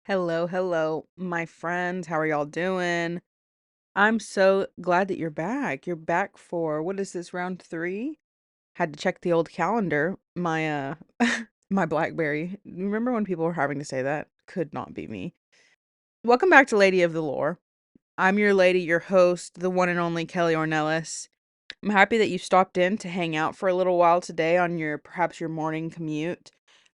Hello, hello, my friends. How are y'all doing? I'm so glad that you're back. You're back for what is this, round three? Had to check the old calendar. My my BlackBerry. Remember when people were having to say that? Could not be me. Welcome back to Lady of the Lore. I'm your lady, your host, the one and only Kelly Ornelas. I'm happy that you stopped in to hang out for a little while today on your perhaps your morning commute.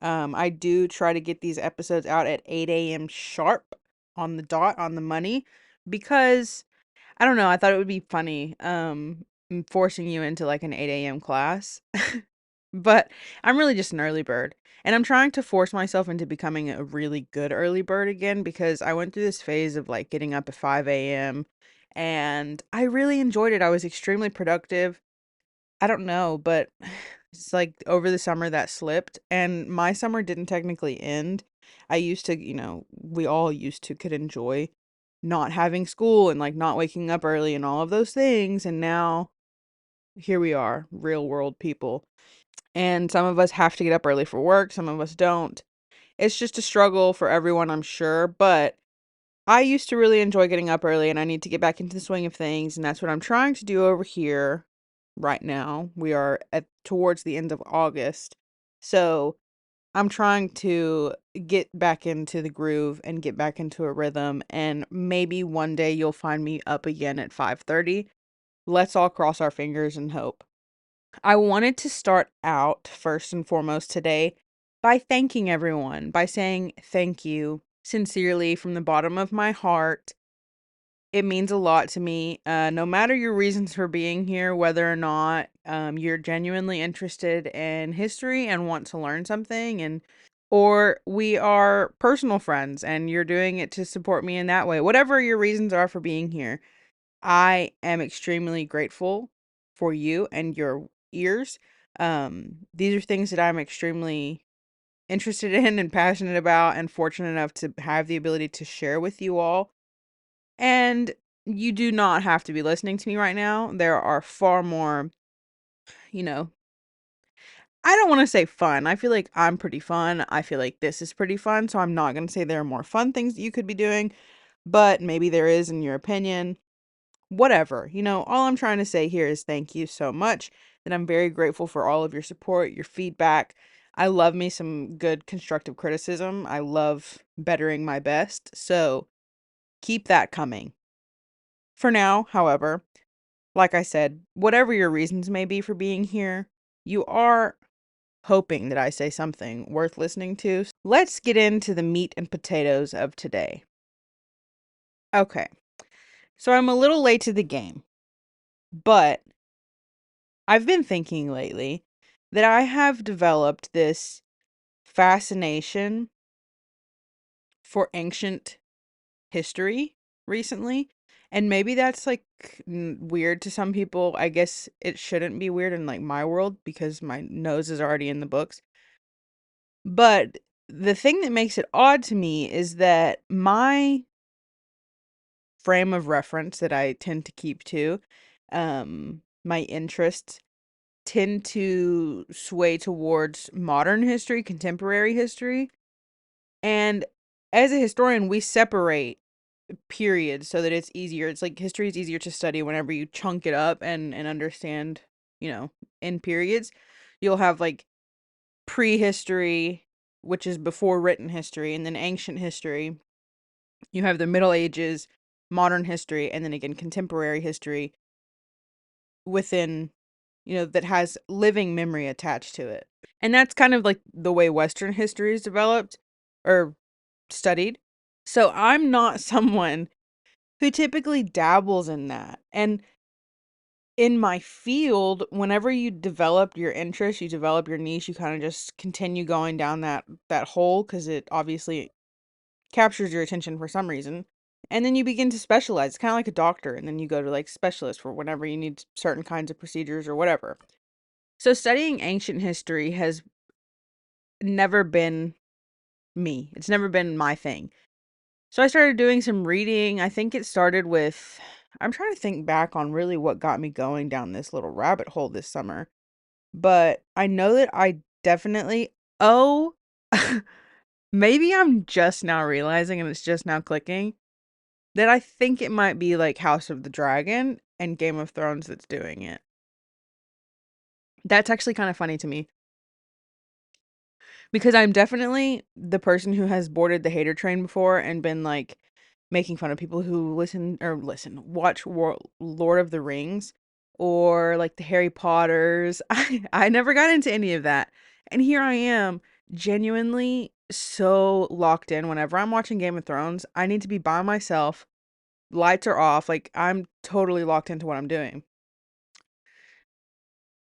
I do try to get these episodes out at 8 a.m. sharp on the dot on the money because I don't know, I thought it would be funny forcing you into like an 8 a.m. class. But I'm really just an early bird. And I'm trying to force myself into becoming a really good early bird again because I went through this phase of like getting up at 5 a.m. and I really enjoyed it. I was extremely productive. I don't know, but it's like over the summer that slipped, and my summer didn't technically end. I used to, we all used to could enjoy not having school and like not waking up early and all of those things. And now here we are, real world people. And some of us have to get up early for work, some of us don't. It's just a struggle for everyone, I'm sure. But I used to really enjoy getting up early, and I need to get back into the swing of things. And that's what I'm trying to do over here right now. We are at towards the end of August. So I'm trying to get back into the groove and get back into a rhythm. And maybe one day you'll find me up again at 5:30. Let's all cross our fingers and hope. I wanted to start out first and foremost today by thanking everyone, by saying thank you sincerely from the bottom of my heart. It means a lot to me. No matter your reasons for being here, whether or not you're genuinely interested in history and want to learn something, and or we are personal friends and you're doing it to support me in that way, whatever your reasons are for being here, I am extremely grateful for you and your ears. These are things that I'm extremely interested in and passionate about, and fortunate enough to have the ability to share with you all. And you do not have to be listening to me right now. There are far more, you know, I don't want to say fun. I feel like I'm pretty fun. I feel like this is pretty fun. So I'm not going to say there are more fun things that you could be doing, but maybe there is in your opinion. Whatever. All I'm trying to say here is thank you so much. That I'm very grateful for all of your support, your feedback. I love me some good constructive criticism. I love bettering my best. So keep that coming. For now, however, like I said, whatever your reasons may be for being here, you are hoping that I say something worth listening to. Let's get into the meat and potatoes of today. Okay, so I'm a little late to the game, but I've been thinking lately that I have developed this fascination for ancient history recently. And maybe that's like weird to some people. I guess it shouldn't be weird in like my world because my nose is already in the books. But the thing that makes it odd to me is that my frame of reference that I tend to keep to, my interests tend to sway towards modern history, contemporary history. And as a historian, we separate periods so that it's easier. It's like history is easier to study whenever you chunk it up and understand, in periods. You'll have like prehistory, which is before written history, and then ancient history. You have the Middle Ages, modern history, and then again contemporary history within, that has living memory attached to it. And that's kind of like the way Western history is developed or studied. So I'm not someone who typically dabbles in that. And in my field, whenever you develop your interest, you develop your niche, you kind of just continue going down that hole because it obviously captures your attention for some reason. And then you begin to specialize. It's kind of like a doctor, and then you go to like specialists for whenever you need certain kinds of procedures or whatever. So studying ancient history has never been me. It's never been my thing. So I started doing some reading. I think it started with, I'm trying to think back on really what got me going down this little rabbit hole this summer. But I know that I definitely, oh, Maybe I'm just now realizing and it's just now clicking that I think it might be like House of the Dragon and Game of Thrones that's doing it. That's actually kind of funny to me because I'm definitely the person who has boarded the hater train before and been like making fun of people who watch Lord of the Rings or like the Harry Potters. I never got into any of that. And here I am, genuinely so locked in. Whenever I'm watching Game of Thrones, I need to be by myself, lights are off, like I'm totally locked into what I'm doing.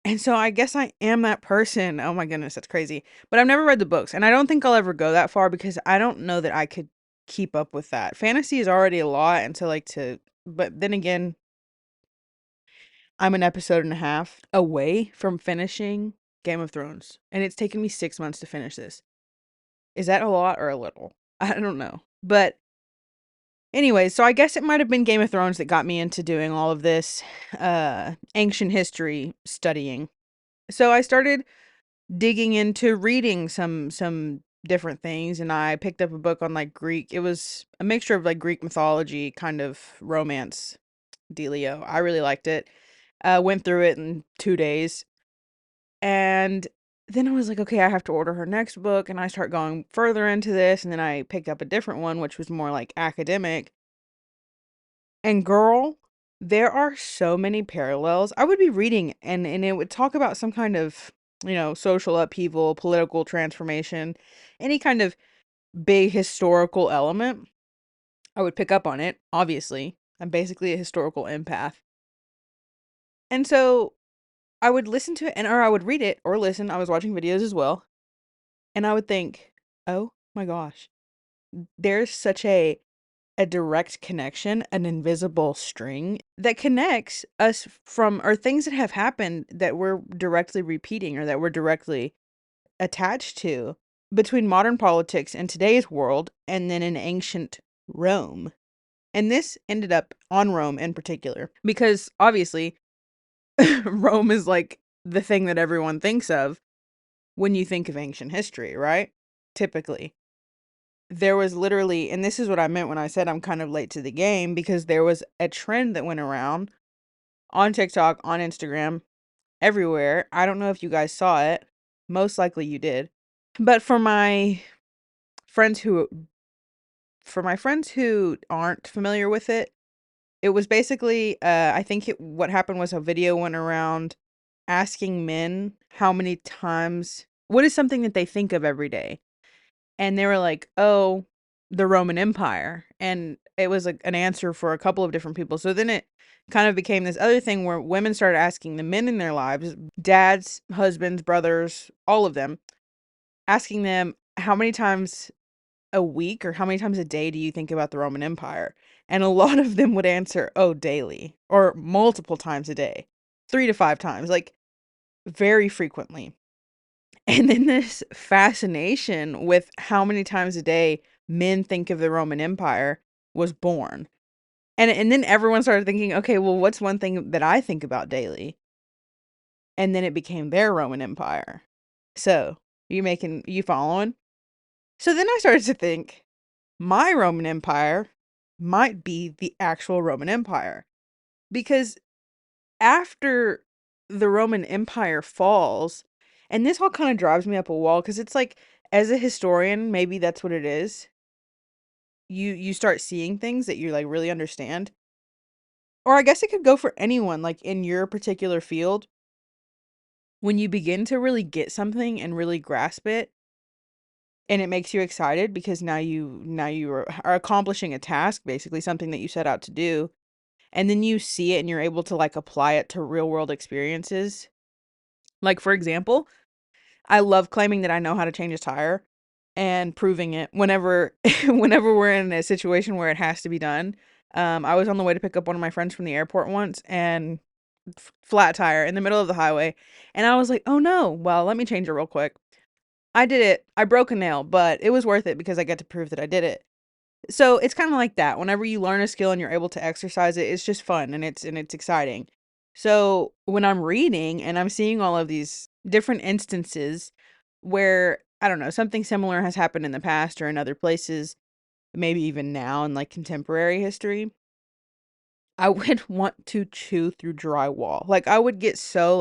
And so I guess I am that person. Oh my goodness, that's crazy. But I've never read the books, and I don't think I'll ever go that far because I don't know that I could keep up with that. Fantasy is already a lot, and but then again, I'm an episode and a half away from finishing Game of Thrones, and it's taken me 6 months to finish this. Is that a lot or a little? I don't know. But anyway, so I guess it might have been Game of Thrones that got me into doing all of this ancient history studying. So I started digging into reading some different things, and I picked up a book on like Greek. It was a mixture of like Greek mythology kind of romance dealio. I really liked it. Went through it in 2 days, and then I was like, okay, I have to order her next book, and I start going further into this, and then I picked up a different one which was more like academic. And girl, there are so many parallels. I would be reading and it would talk about some kind of, social upheaval, political transformation, any kind of big historical element. I would pick up on it, obviously. I'm basically a historical empath. And so I would listen to it or I would read it or listen. I was watching videos as well. And I would think, oh my gosh, there's such a direct connection, an invisible string that connects us from or things that have happened that we're directly repeating or that we're directly attached to between modern politics and today's world and then in ancient Rome. And this ended up on Rome in particular because obviously Rome is like the thing that everyone thinks of when you think of ancient history, right? Typically. There was literally, and this is what I meant when I said I'm kind of late to the game, because there was a trend that went around on TikTok, on Instagram, everywhere. I don't know if you guys saw it. Most likely you did. But friends who for my friends who aren't familiar with it, it was basically I think what happened was a video went around asking men how many times what is something that they think of every day. And they were like, "Oh, the Roman Empire." And it was an answer for a couple of different people. So then it kind of became this other thing where women started asking the men in their lives, dads, husbands, brothers, all of them, asking them how many times a week or how many times a day do you think about the Roman Empire? And a lot of them would answer, "Oh, daily," or multiple times a day, 3 to 5 times, like very frequently. And then this fascination with how many times a day men think of the Roman Empire was born. And then everyone started thinking, okay, well, what's one thing that I think about daily? And then it became their Roman Empire. So, you following? So then I started to think my Roman Empire might be the actual Roman Empire. Because after the Roman Empire falls, and this all kind of drives me up a wall because it's like, as a historian, maybe that's what it is. You start seeing things that you like really understand. Or I guess it could go for anyone, like in your particular field. When you begin to really get something and really grasp it, and it makes you excited because now you are accomplishing a task, basically something that you set out to do, and then you see it and you're able to like apply it to real world experiences. Like for example, I love claiming that I know how to change a tire and proving it whenever whenever we're in a situation where it has to be done. I was on the way to pick up one of my friends from the airport once and flat tire in the middle of the highway. And I was like, "Oh no, well, let me change it real quick." I did it. I broke a nail, but it was worth it because I get to prove that I did it. So it's kind of like that. Whenever you learn a skill and you're able to exercise it, it's just fun and it's exciting. So when I'm reading and I'm seeing all of these different instances where I don't know, something similar has happened in the past or in other places, maybe even now in like contemporary history, I would want to chew through drywall. Like I would get so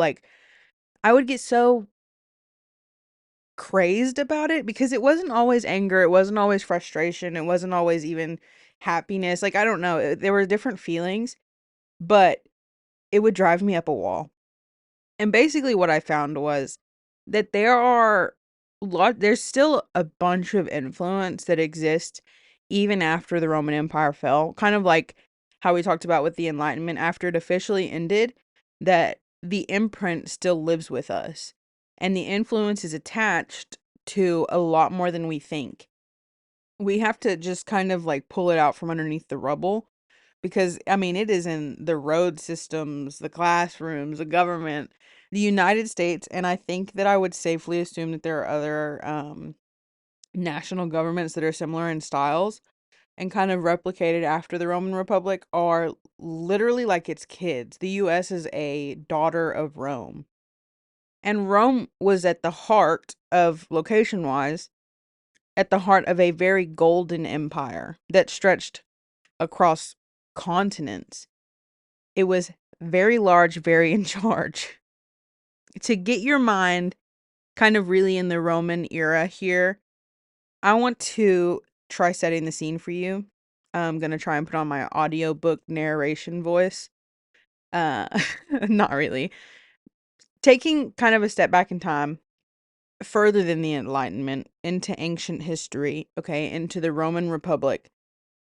crazed about it because it wasn't always anger, it wasn't always frustration, it wasn't always even happiness. Like I don't know, there were different feelings, but it would drive me up a wall. And basically what I found was that there's still a bunch of influence that exists even after the Roman Empire fell. Kind of like how we talked about with the Enlightenment after it officially ended, that the imprint still lives with us. And the influence is attached to a lot more than we think. We have to just kind of like pull it out from underneath the rubble because I mean it is in the road systems, the classrooms, the government, the United States, and I think that I would safely assume that there are other national governments that are similar in styles and kind of replicated after the Roman Republic are literally like its kids. The US is a daughter of Rome. And Rome was at the heart of location wise, at the heart of a very golden empire that stretched across continents. It was very large, very in charge. To get your mind kind of really in the Roman era here, I want to try setting the scene for you. I'm going to try and put on my audiobook narration voice. Uh not really. Taking kind of a step back in time, further than the Enlightenment into ancient history, okay, into the Roman Republic.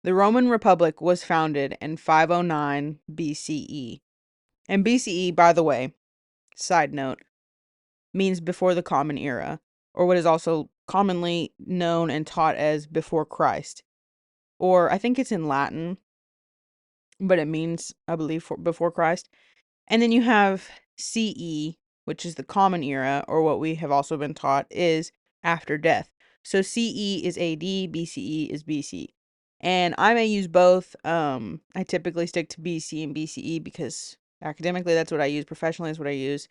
The Roman Republic was founded in 509 BCE. And BCE, by the way, side note, means before the Common Era, or what is also commonly known and taught as before Christ. Or I think it's in Latin, but it means, I believe, before Christ. And then you have CE, which is the Common Era, or what we have also been taught is after death. So CE is AD, BCE is BC. And I may use both. I typically stick to BC and BCE because academically that's what I use, professionally is what I use.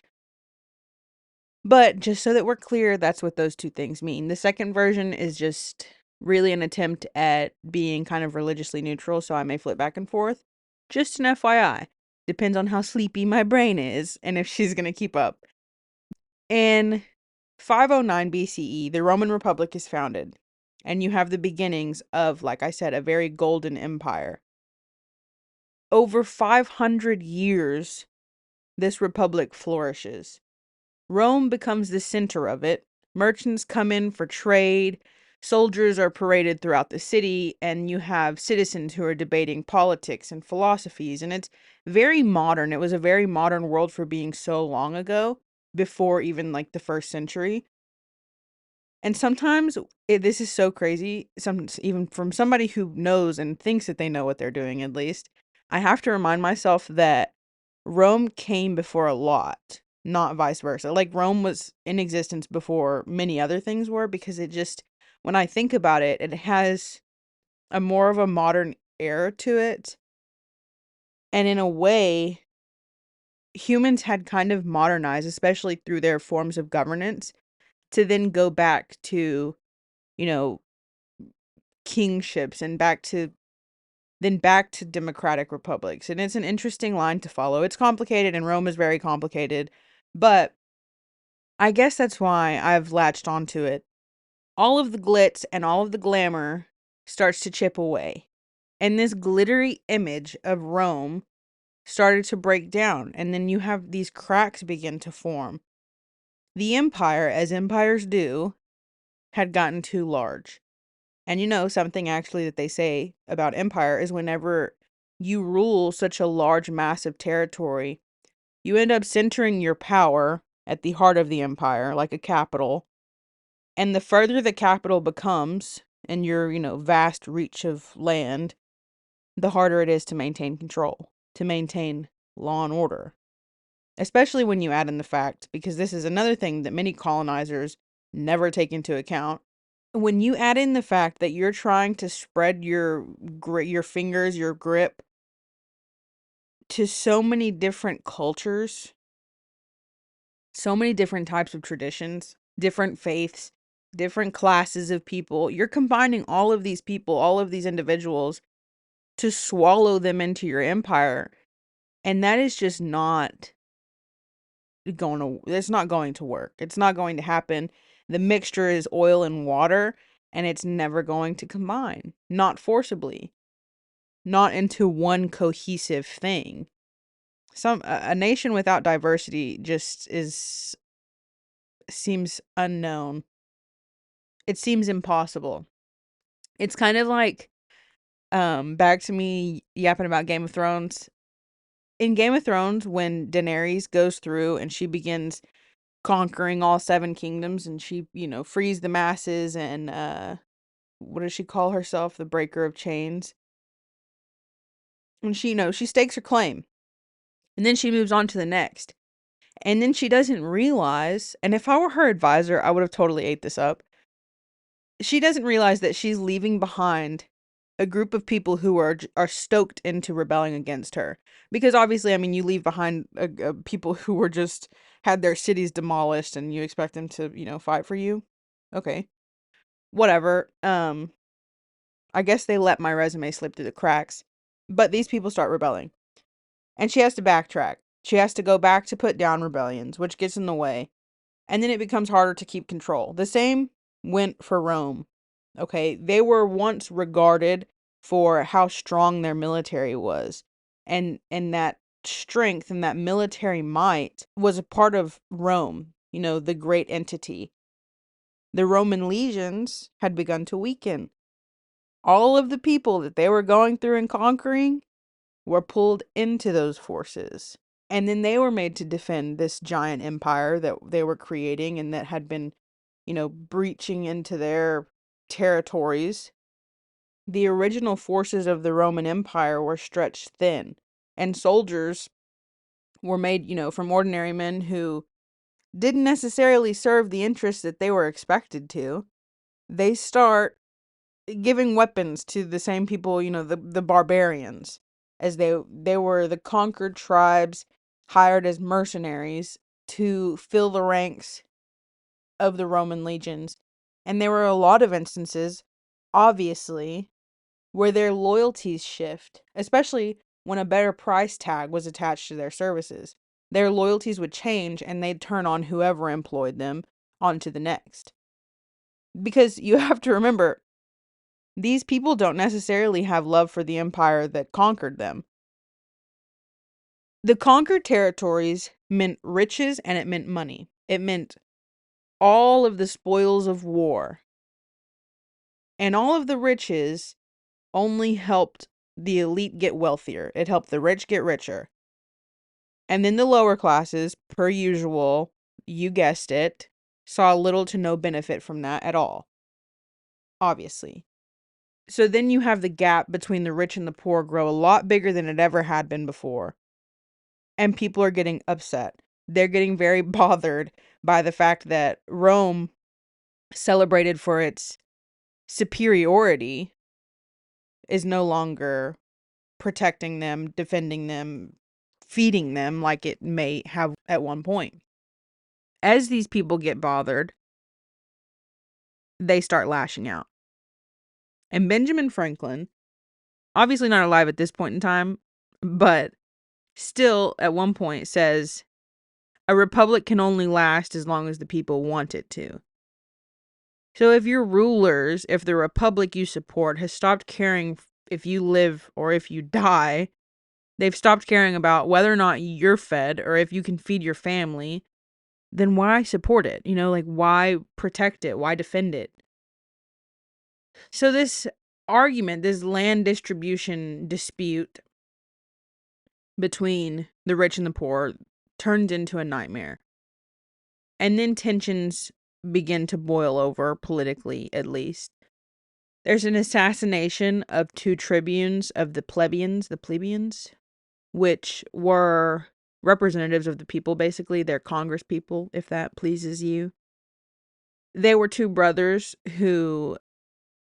But just so that we're clear, that's what those two things mean. The second version is just really an attempt at being kind of religiously neutral, so I may flip back and forth. Just an FYI. Depends on how sleepy my brain is and if she's going to keep up. In 509 BCE, the Roman Republic is founded, and you have the beginnings of, like I said, a very golden empire. Over 500 years, this republic flourishes. Rome becomes the center of it. Merchants come in for trade, soldiers are paraded throughout the city, and you have citizens who are debating politics and philosophies. And it's very modern. It was a very modern world for being so long ago, before even like the first century. And sometimes this is so crazy, even from somebody who knows and thinks that they know what they're doing, at least. I have to remind myself that Rome came before a lot, not vice versa. Like Rome was in existence before many other things were because it just, when I think about it, it has a more of a modern air to it. And in a way, humans had kind of modernized, especially through their forms of governance, to then go back to, you know, kingships and back to democratic republics. And it's an interesting line to follow. It's complicated and Rome is very complicated, but I guess that's why I've latched onto it. All of the glitz and all of the glamour starts to chip away. And this glittery image of Rome started to break down, and then you have these cracks begin to form. The empire, as empires do, had gotten too large. And something actually that they say about empire is whenever you rule such a large, massive territory, you end up centering your power at the heart of the empire, like a capital. And the further the capital becomes in your, vast reach of land, the harder it is to maintain control, to maintain law and order. Especially when you add in the fact, because this is another thing that many colonizers never take into account, when you add in the fact that you're trying to spread your fingers, your grip to so many different cultures, so many different types of traditions, different faiths, different classes of people. You're combining all of these people, all of these individuals to swallow them into your empire. And that is just not it's not going to work. It's not going to happen. The mixture is oil and water, and it's never going to combine. Not forcibly. Not into one cohesive thing. A nation without diversity just seems unknown. It seems impossible. It's kind of like back to me yapping about Game of Thrones. In Game of Thrones, when Daenerys goes through and she begins conquering all 7 kingdoms, and she, frees the masses, and what does she call herself? The breaker of chains. And she, she stakes her claim. And then she moves on to the next. And then she doesn't realize, and if I were her advisor, I would have totally ate this up. She doesn't realize that she's leaving behind a group of people who are stoked into rebelling against her. Because obviously, I mean, you leave behind people who were just had their cities demolished, and you expect them to, fight for you. Okay, whatever. I guess they let my resume slip through the cracks. But these people start rebelling, and she has to backtrack. She has to go back to put down rebellions, which gets in the way. And then it becomes harder to keep control. The same went for Rome. Okay, they were once regarded for how strong their military was. And that strength and that military might was a part of Rome, the great entity. The Roman legions had begun to weaken. All of the people that they were going through and conquering were pulled into those forces. And then they were made to defend this giant empire that they were creating and that had been, breaching into their territories. The original forces of the Roman Empire were stretched thin, and soldiers were made, from ordinary men who didn't necessarily serve the interests that they were expected to. They start giving weapons to the same people, the barbarians, as they were the conquered tribes hired as mercenaries to fill the ranks of the Roman legions. And there were a lot of instances, obviously, where their loyalties shift, especially when a better price tag was attached to their services. Their loyalties would change, and they'd turn on whoever employed them onto the next. Because you have to remember, these people don't necessarily have love for the empire that conquered them. The conquered territories meant riches, and it meant money. It meant all of the spoils of war. And all of the riches only helped the elite get wealthier. It helped the rich get richer. And then the lower classes, per usual, you guessed it, saw little to no benefit from that at all. Obviously. So then you have the gap between the rich and the poor grow a lot bigger than it ever had been before. And people are getting upset. They're getting very bothered by the fact that Rome, celebrated for its superiority, is no longer protecting them, defending them, feeding them like it may have at one point. As these people get bothered, they start lashing out. And Benjamin Franklin, obviously not alive at this point in time, but still at one point says, a republic can only last as long as the people want it to. So if your rulers, if the republic you support has stopped caring if you live or if you die, they've stopped caring about whether or not you're fed or if you can feed your family, then why support it? Why protect it? Why defend it? So this argument, this land distribution dispute between the rich and the poor turns into a nightmare. And then tensions begin to boil over, politically at least. There's an assassination of 2 tribunes of the plebeians, which were representatives of the people, basically. They're Congress people, if that pleases you. They were 2 brothers who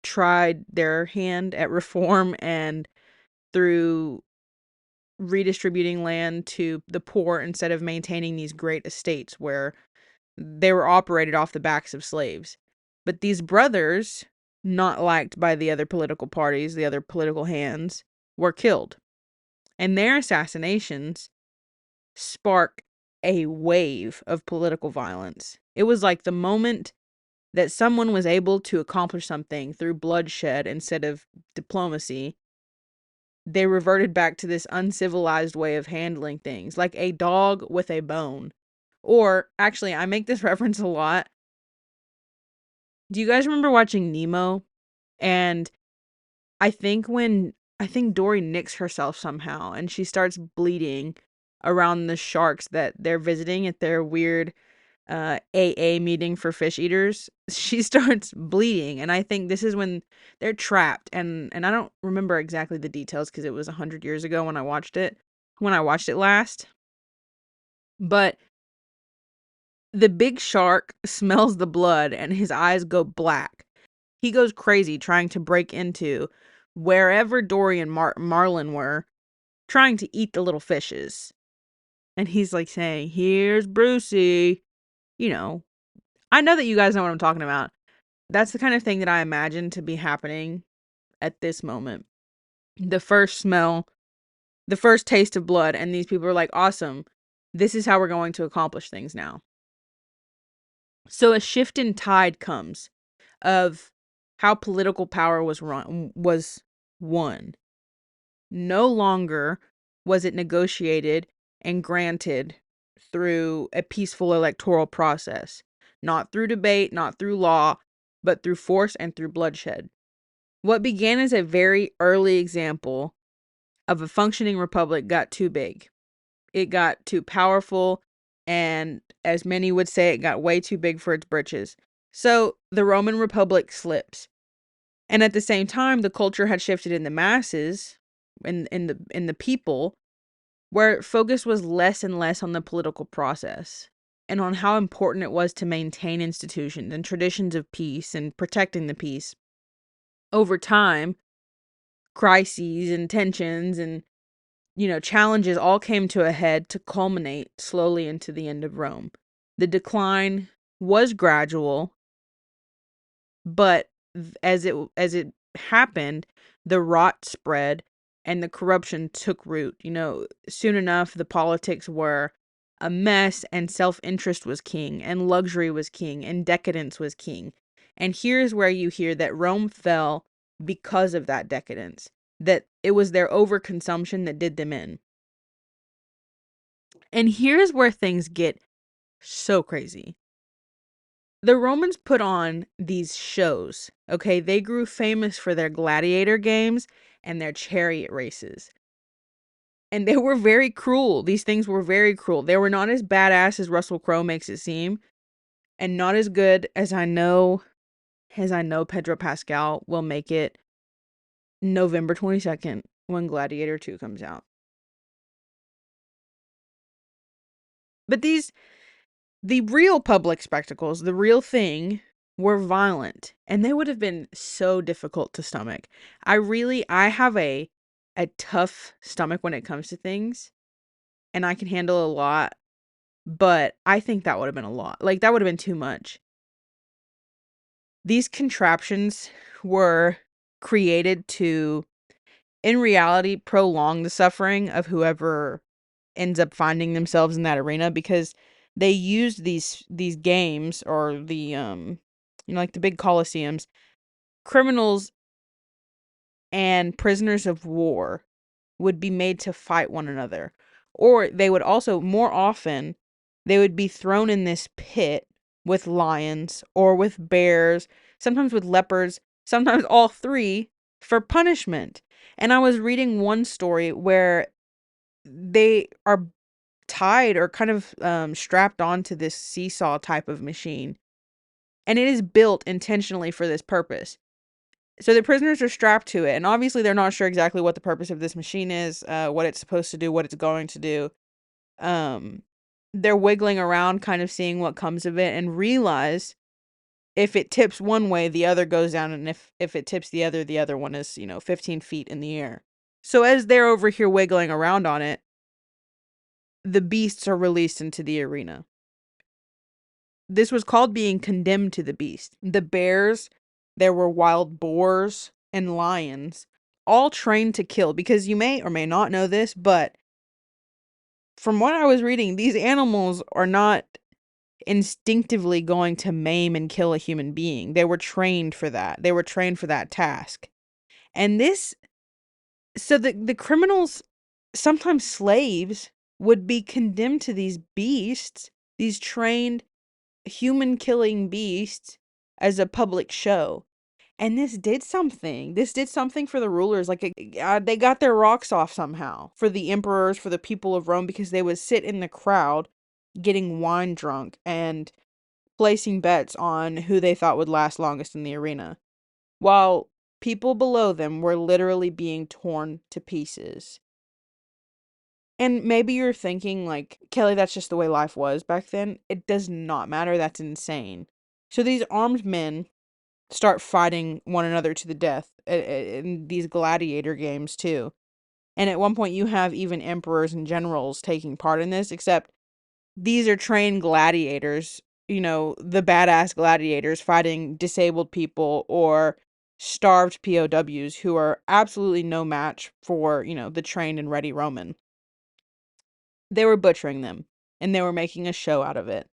tried their hand at reform, and through redistributing land to the poor instead of maintaining these great estates where they were operated off the backs of slaves. But these brothers, not liked by the other political parties, the other political hands, were killed. And their assassinations spark a wave of political violence. It was like the moment that someone was able to accomplish something through bloodshed instead of diplomacy, they reverted back to this uncivilized way of handling things, like a dog with a bone. Or, actually, I make this reference a lot. Do you guys remember watching Nemo? And I think Dory nicks herself somehow and she starts bleeding around the sharks that they're visiting at their weird AA meeting for fish eaters. She starts bleeding, and I think this is when they're trapped. And I don't remember exactly the details because it was 100 years ago when I watched it last. But the big shark smells the blood and his eyes go black. He goes crazy trying to break into wherever Dory and Marlin were, trying to eat the little fishes. And he's like saying, "Here's Brucey." You know, I know that you guys know what I'm talking about. That's the kind of thing that I imagine to be happening at this moment. The first smell, the first taste of blood, and these people are like, awesome. This is how we're going to accomplish things now. So a shift in tide comes of how political power was won. No longer was it negotiated and granted through a peaceful electoral process, not through debate, not through law, but through force and through bloodshed. What began as a very early example of a functioning republic got too big. It got too powerful, and as many would say, it got way too big for its britches. So the Roman Republic slips. And at the same time, the culture had shifted in the masses, in the people, where focus was less and less on the political process and on how important it was to maintain institutions and traditions of peace and protecting the peace. Over time, crises and tensions and challenges all came to a head to culminate slowly into the end of Rome. The decline was gradual, but as it happened, the rot spread and the corruption took root. Soon enough the politics were a mess, and self-interest was king, and luxury was king, and decadence was king. And here's where you hear that Rome fell because of that decadence, that it was their overconsumption that did them in. And here's where things get so crazy. The Romans put on these shows, okay? They grew famous for their gladiator games and their chariot races. And they were very cruel. These things were very cruel. They were not as badass as Russell Crowe makes it seem, and not as good as I know Pedro Pascal will make it November 22nd when Gladiator 2 comes out. But the real public spectacles, the real thing, were violent, and they would have been so difficult to stomach. I have a tough stomach when it comes to things, and I can handle a lot, but I think that would have been a lot. Like, that would have been too much. These contraptions were created to, in reality, prolong the suffering of whoever ends up finding themselves in that arena, because they used these games, or the like the big coliseums, criminals and prisoners of war would be made to fight one another. Or they would also, more often, they would be thrown in this pit with lions or with bears, sometimes with leopards, sometimes all three, for punishment. And I was reading one story where they are tied or kind of strapped onto this seesaw type of machine. And it is built intentionally for this purpose. So the prisoners are strapped to it, and obviously they're not sure exactly what the purpose of this machine is, what it's supposed to do, what it's going to do. Um, they're wiggling around, kind of seeing what comes of it, and realize if it tips one way, the other goes down, and if it tips the other one is 15 feet in the air. So as they're over here wiggling around on it, the beasts are released into the arena. this was called being condemned to the beast. The bears, there were wild boars and lions, all trained to kill, because you may or may not know this, but from what I was reading, these animals are not instinctively going to maim and kill a human being. They were trained for that. They were trained for that task. And this, so the criminals, sometimes slaves, would be condemned to these beasts, these trained human killing beasts, as a public show. And this did something. This did something for the rulers. Like, they got their rocks off somehow, for the emperors, for the people of Rome, because they would sit in the crowd getting wine drunk and placing bets on who they thought would last longest in the arena, while people below them were literally being torn to pieces. And maybe you're thinking, like, Kelly, that's just the way life was back then. It does not matter. That's insane. So these armed men start fighting one another to the death in these gladiator games, too. And at one point, you have even emperors and generals taking part in this, except these are trained gladiators, the badass gladiators fighting disabled people or starved POWs who are absolutely no match for, the trained and ready Roman. They were butchering them, and they were making a show out of it.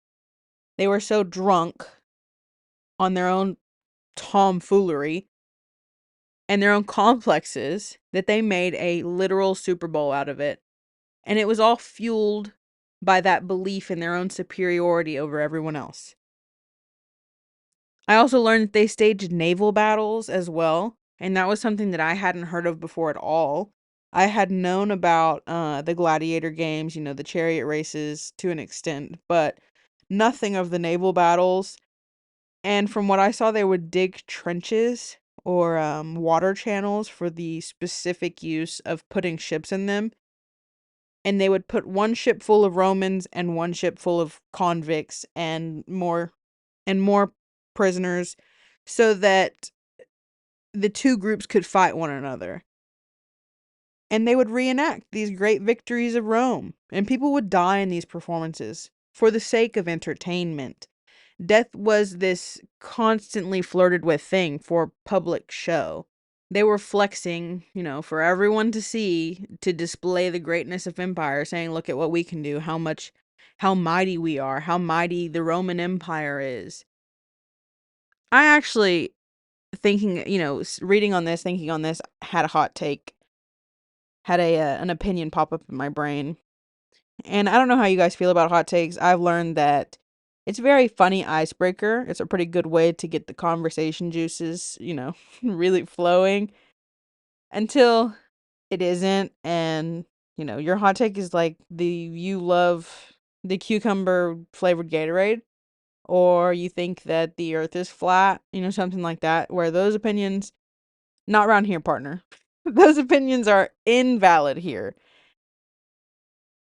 They were so drunk on their own tomfoolery and their own complexes that they made a literal Super Bowl out of it. And it was all fueled by that belief in their own superiority over everyone else. I also learned that they staged naval battles as well, and that was something that I hadn't heard of before at all. I had known about the gladiator games, the chariot races to an extent, but nothing of the naval battles. And from what I saw, they would dig trenches or water channels for the specific use of putting ships in them. And they would put one ship full of Romans and one ship full of convicts and more prisoners, so that the two groups could fight one another. And they would reenact these great victories of Rome, and people would die in these performances for the sake of entertainment. Death was this constantly flirted with thing for public show. They were flexing, for everyone to see, to display the greatness of empire, saying, look at what we can do, how mighty we are, how mighty the Roman Empire is. I actually, reading on this, thinking on this, had a hot take, had an opinion pop up in my brain. And I don't know how you guys feel about hot takes. I've learned that it's a very funny icebreaker. It's a pretty good way to get the conversation juices, really flowing, until it isn't. And, your hot take is like you love the cucumber flavored Gatorade, or you think that the earth is flat, something like that, where those opinions, not around here, partner. Those opinions are invalid here.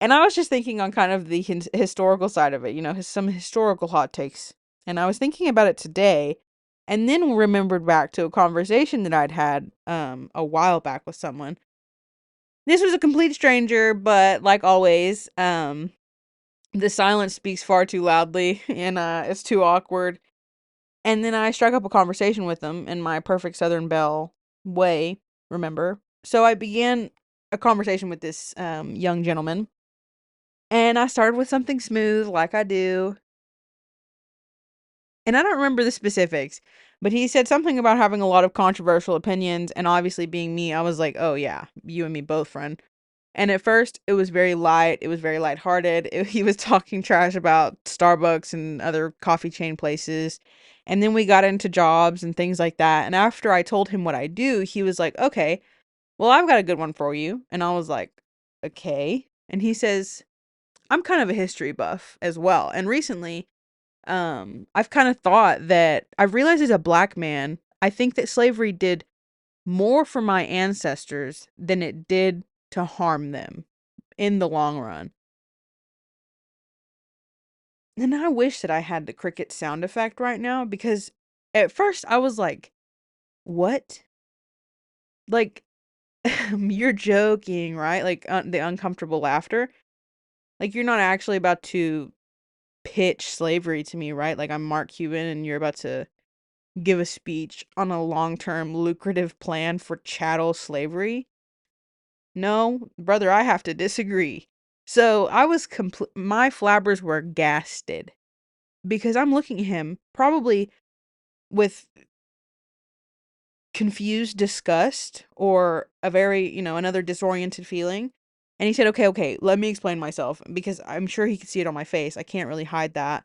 And I was just thinking on kind of the historical side of it, some historical hot takes. And I was thinking about it today, and then remembered back to a conversation that I'd had a while back with someone. This was a complete stranger, but like always, the silence speaks far too loudly, and it's too awkward. And then I struck up a conversation with them in my perfect Southern Belle way, remember? So I began a conversation with this young gentleman. And I started with something smooth, like I do. And I don't remember the specifics, but he said something about having a lot of controversial opinions. And obviously, being me, I was like, oh, yeah, you and me both, friend. And at first, it was very light. It was very lighthearted. He was talking trash about Starbucks and other coffee chain places. And then we got into jobs and things like that. And after I told him what I do, he was like, okay, well, I've got a good one for you. And I was like, okay. And he says, I'm kind of a history buff as well. And recently, I've kind of thought that I've realized as a black man, I think that slavery did more for my ancestors than it did to harm them in the long run. And I wish that I had the cricket sound effect right now, because at first I was like, what? Like, you're joking, right? Like, the uncomfortable laughter. Like, you're not actually about to pitch slavery to me, right? Like I'm Mark Cuban and you're about to give a speech on a long-term lucrative plan for chattel slavery. No, brother, I have to disagree. So I was my flabbers were gasted because I'm looking at him probably with confused disgust or a very, another disoriented feeling. And he said, okay, okay, let me explain myself because I'm sure he could see it on my face. I can't really hide that.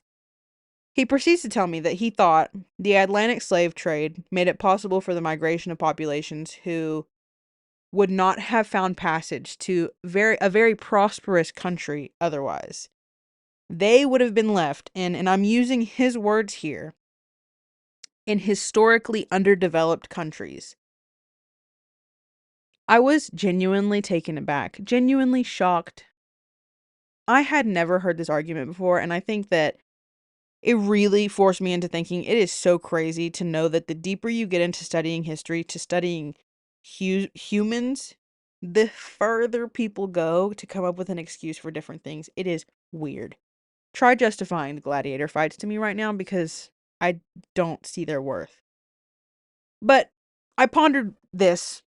He proceeds to tell me that he thought the Atlantic slave trade made it possible for the migration of populations who would not have found passage to a very prosperous country otherwise. They would have been left in, and I'm using his words here, in historically underdeveloped countries. I was genuinely taken aback, genuinely shocked. I had never heard this argument before, and I think that it really forced me into thinking it is so crazy to know that the deeper you get into studying history, to studying humans, the further people go to come up with an excuse for different things. It is weird. Try justifying the gladiator fights to me right now because I don't see their worth. But I pondered this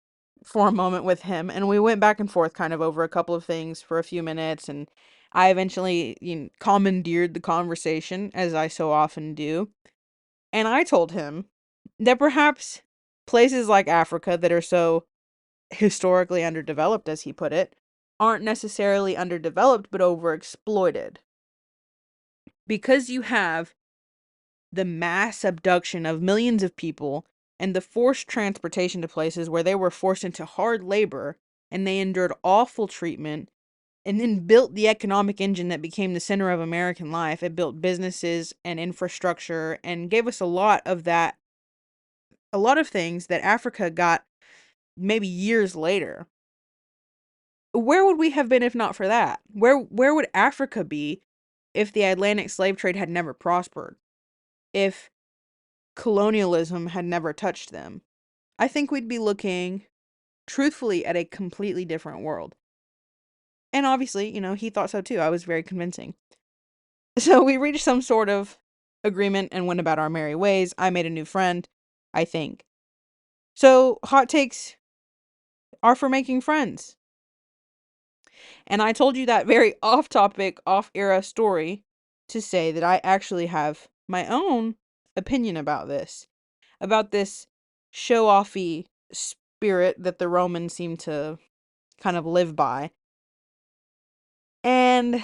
for a moment with him, and we went back and forth kind of over a couple of things for a few minutes, and I eventually commandeered the conversation, as I so often do. And I told him that perhaps places like Africa that are so historically underdeveloped, as he put it, aren't necessarily underdeveloped but overexploited. Because you have the mass abduction of millions of people and the forced transportation to places where they were forced into hard labor and they endured awful treatment and then built the economic engine that became the center of American life. It built businesses and infrastructure and gave us a lot of that, a lot of things that Africa got maybe years later. Where would we have been if not for that? Where would Africa be if the Atlantic slave trade had never prospered? If colonialism had never touched them? I think we'd be looking truthfully at a completely different world. And obviously, he thought so too. I was very convincing. So we reached some sort of agreement and went about our merry ways. I made a new friend, I think. So hot takes are for making friends. And I told you that very off topic, off era story to say that I actually have my own opinion about this show offy spirit that the Romans seem to kind of live by. And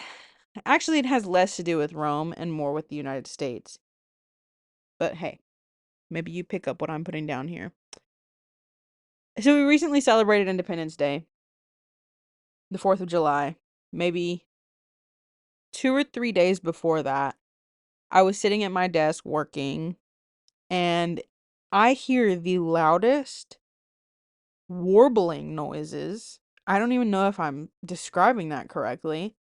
actually, it has less to do with Rome and more with the United States. But hey, maybe you pick up what I'm putting down here. So we recently celebrated Independence Day, the 4th of July. Maybe 2 or 3 days before that, I was sitting at my desk working, and I hear the loudest warbling noises. I don't even know if I'm describing that correctly.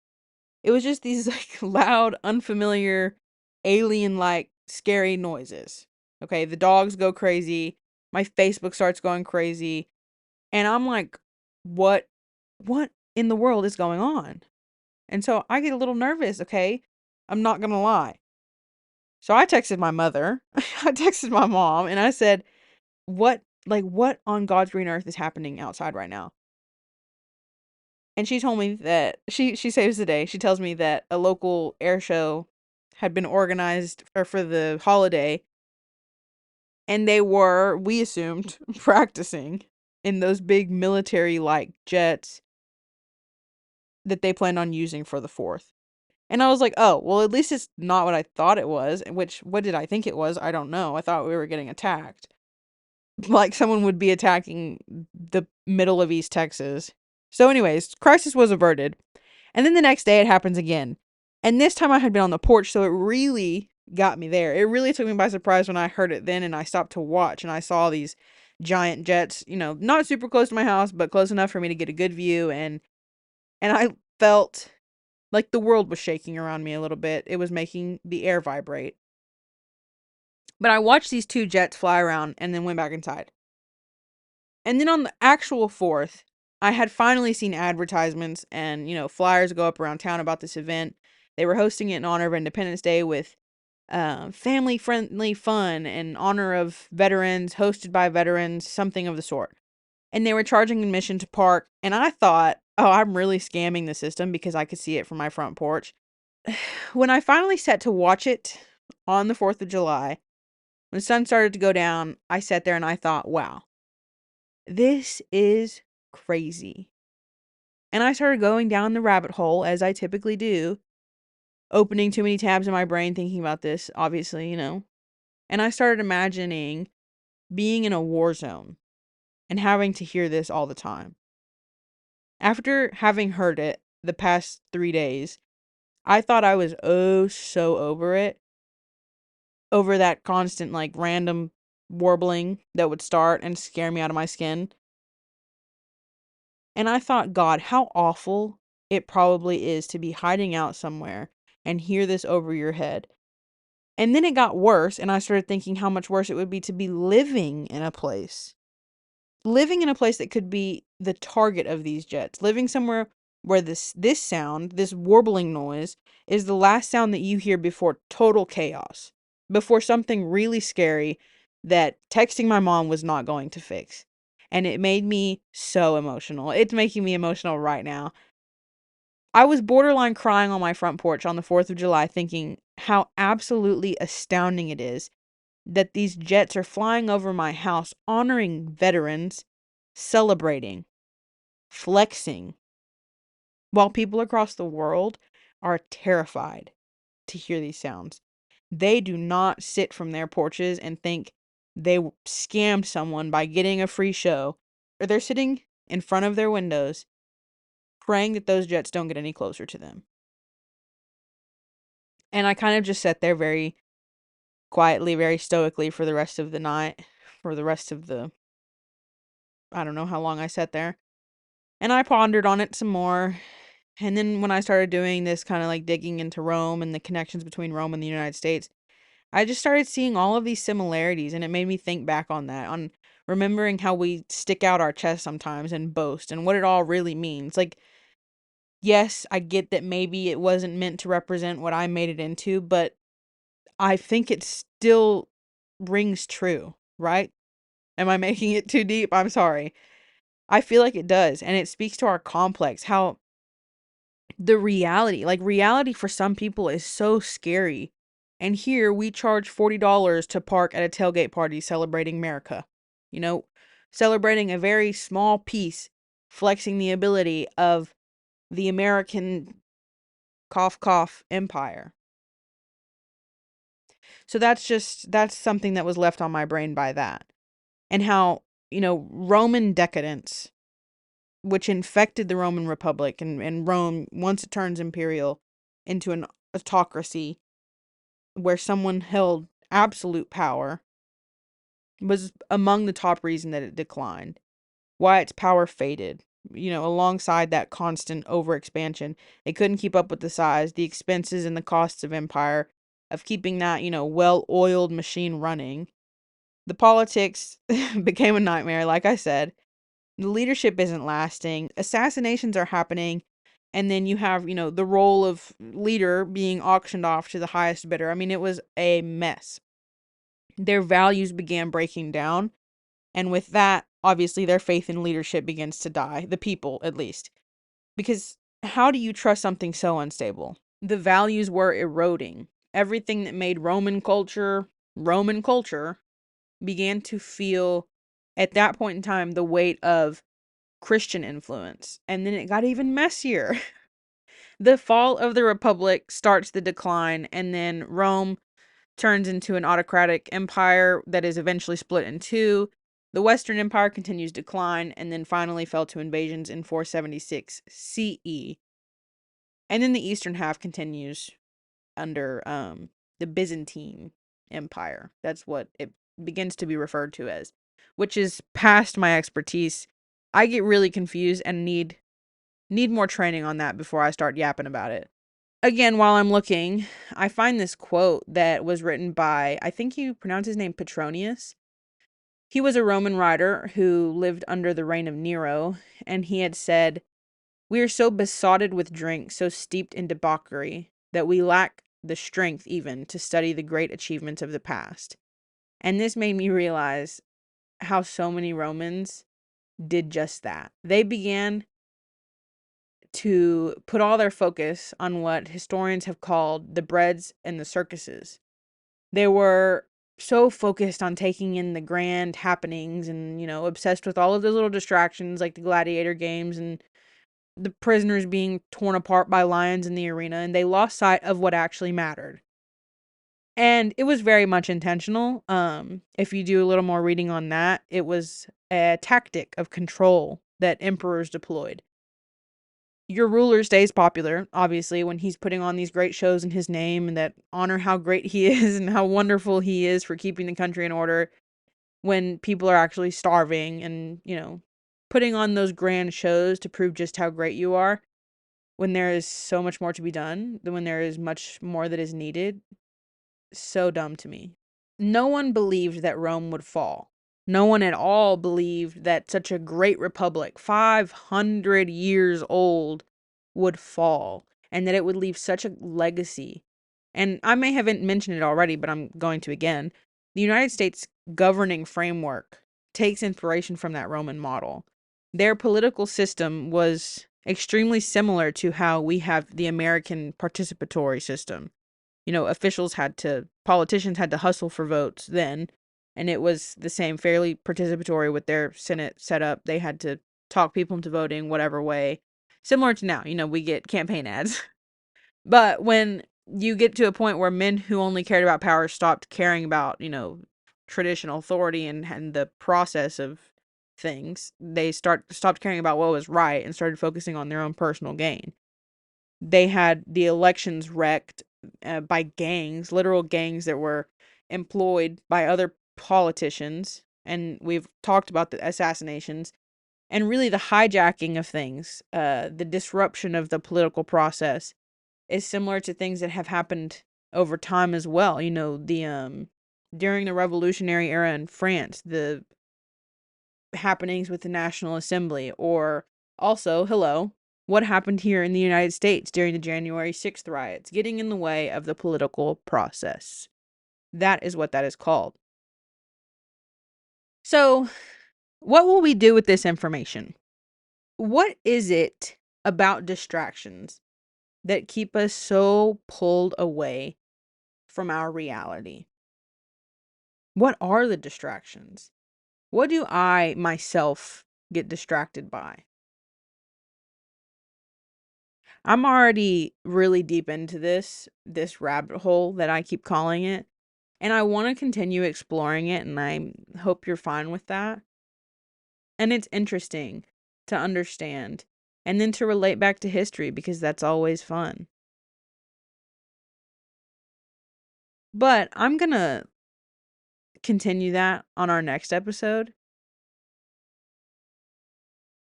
It was just these like loud, unfamiliar, alien-like, scary noises. Okay, the dogs go crazy. My Facebook starts going crazy. And I'm like, what in the world is going on? And so I get a little nervous, okay? I'm not gonna lie. So I texted my mother, I texted my mom, and I said, what on God's green earth is happening outside right now? And she told me that she saves the day. She tells me that a local air show had been organized for the holiday, and they were, we assumed, practicing in those big military-like jets that they planned on using for the 4th. And I was like, oh, well, at least it's not what I thought it was, what did I think it was? I don't know. I thought we were getting attacked. Like someone would be attacking the middle of East Texas. So anyways, crisis was averted. And then the next day it happens again. And this time I had been on the porch, so it really got me there. It really took me by surprise when I heard it then and I stopped to watch and I saw these giant jets, not super close to my house, but close enough for me to get a good view, and I felt like the world was shaking around me a little bit. It was making the air vibrate. But I watched these two jets fly around and then went back inside. And then on the actual 4th, I had finally seen advertisements and, flyers go up around town about this event They were hosting it in honor of Independence Day with family friendly fun in honor of veterans, hosted by veterans, something of the sort. And they were charging admission to park. And I thought, oh, I'm really scamming the system because I could see it from my front porch. When I finally sat to watch it on the 4th of July, when the sun started to go down, I sat there and I thought, wow, this is crazy. And I started going down the rabbit hole, as I typically do, opening too many tabs in my brain thinking about this, obviously, And I started imagining being in a war zone and having to hear this all the time. After having heard it the past 3 days, I thought I was oh so over it. Over that constant, like, random warbling that would start and scare me out of my skin. And I thought, God, how awful it probably is to be hiding out somewhere and hear this over your head. And then it got worse, and I started thinking how much worse it would be to be living in a place. Living in a place that could be the target of these jets. Living somewhere where this sound, this warbling noise, is the last sound that you hear before total chaos. Before something really scary that texting my mom was not going to fix. And it made me so emotional. It's making me emotional right now. I was borderline crying on my front porch on the 4th of July thinking how absolutely astounding it is that these jets are flying over my house, honoring veterans, celebrating, flexing, while people across the world are terrified to hear these sounds. They do not sit from their porches and think they scammed someone by getting a free show, or they're sitting in front of their windows praying that those jets don't get any closer to them. And I kind of just sat there very quietly, very stoically for the rest of the night, for the rest of the, I don't know how long I sat there. And I pondered on it some more. And then when I started doing this kind of like digging into Rome and the connections between Rome and the United States, I just started seeing all of these similarities. And it made me think back on that, on remembering how we stick out our chest sometimes and boast and what it all really means. Like, yes, I get that maybe it wasn't meant to represent what I made it into, but I think it still rings true, right? Am I making it too deep? I'm sorry. I feel like it does. And it speaks to our complex, how the reality, like reality for some people is so scary. And here we charge $40 to park at a tailgate party celebrating America. You know, celebrating a very small piece, flexing the ability of the American cough cough empire. So that's something that was left on my brain by that. And how, Roman decadence, which infected the Roman Republic and Rome, once it turns imperial, into an autocracy where someone held absolute power, was among the top reason that it declined. Why its power faded. Alongside that constant overexpansion, it couldn't keep up with the size, the expenses, and the costs of empire, of keeping that, well-oiled machine running. The politics became a nightmare, like I said. The leadership isn't lasting. Assassinations are happening. And then you have, the role of leader being auctioned off to the highest bidder. I mean, it was a mess. Their values began breaking down. And with that, obviously, their faith in leadership begins to die. The people, at least. Because how do you trust something so unstable? The values were eroding. Everything that made Roman culture, began to feel, at that point in time, the weight of Christian influence. And then it got even messier. The fall of the Republic starts the decline, and then Rome turns into an autocratic empire that is eventually split in two. The Western Empire continues decline, and then finally fell to invasions in 476 CE. And then the eastern half continues under the Byzantine Empire. That's what it begins to be referred to as, which is past my expertise. I get really confused and need more training on that before I start yapping about it. Again, while I'm looking, I find this quote that was written by, I think you pronounce his name Petronius. He was a Roman writer who lived under the reign of Nero, and he had said, "We are so besotted with drink, so steeped in debauchery, that we lack the strength even to study the great achievements of the past. And this made me realize how so many Romans did just that. They began to put all their focus on what historians have called the breads and the circuses. They were so focused on taking in the grand happenings and, obsessed with all of those little distractions like the gladiator games and the prisoners being torn apart by lions in the arena, and they lost sight of what actually mattered. And it was very much intentional. If you do a little more reading on that, it was a tactic of control that emperors deployed. Your ruler stays popular, obviously, when he's putting on these great shows in his name and that honor how great he is and how wonderful he is for keeping the country in order when people are actually starving and, putting on those grand shows to prove just how great you are when there is so much more to be done, when there is much more that is needed. So dumb to me. No one believed that Rome would fall. No one at all believed that such a great republic, 500 years old, would fall and that it would leave such a legacy. And I may haven't mentioned it already, but I'm going to again. The United States governing framework takes inspiration from that Roman model. Their political system was extremely similar to how we have the American participatory system. Politicians had to hustle for votes then, and it was the same, fairly participatory with their Senate set up. They had to talk people into voting whatever way. Similar to now, we get campaign ads. But when you get to a point where men who only cared about power stopped caring about, traditional authority and the process of things, they stopped caring about what was right and started focusing on their own personal gain. They had the elections wrecked by gangs, literal gangs that were employed by other politicians. And we've talked about the assassinations and really the hijacking of things, the disruption of the political process is similar to things that have happened over time as well. During the Revolutionary era in France, the happenings with the National Assembly, or also, hello, what happened here in the United States during the January 6th riots, getting in the way of the political process. That is what that is called. So, what will we do with this information? What is it about distractions that keep us so pulled away from our reality? What are the distractions? What do I myself get distracted by? I'm already really deep into this rabbit hole that I keep calling it, and I want to continue exploring it, and I hope you're fine with that. And it's interesting to understand and then to relate back to history because that's always fun. But I'm going to continue that on our next episode.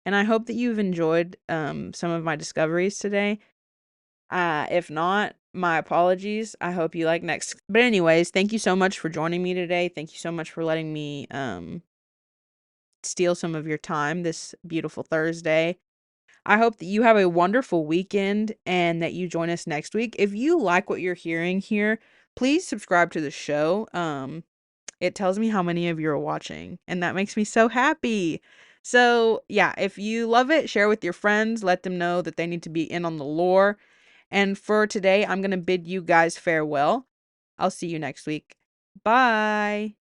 And I hope that you've enjoyed some of my discoveries today. If not, my apologies. I hope you like next. But anyways, thank you so much for joining me today. Thank you so much for letting me steal some of your time this beautiful Thursday. I hope that you have a wonderful weekend and that you join us next week. If you like what you're hearing here, please subscribe to the show. It tells me how many of you are watching, and that makes me so happy. So, yeah, if you love it, share with your friends. Let them know that they need to be in on the lore. And for today, I'm going to bid you guys farewell. I'll see you next week. Bye.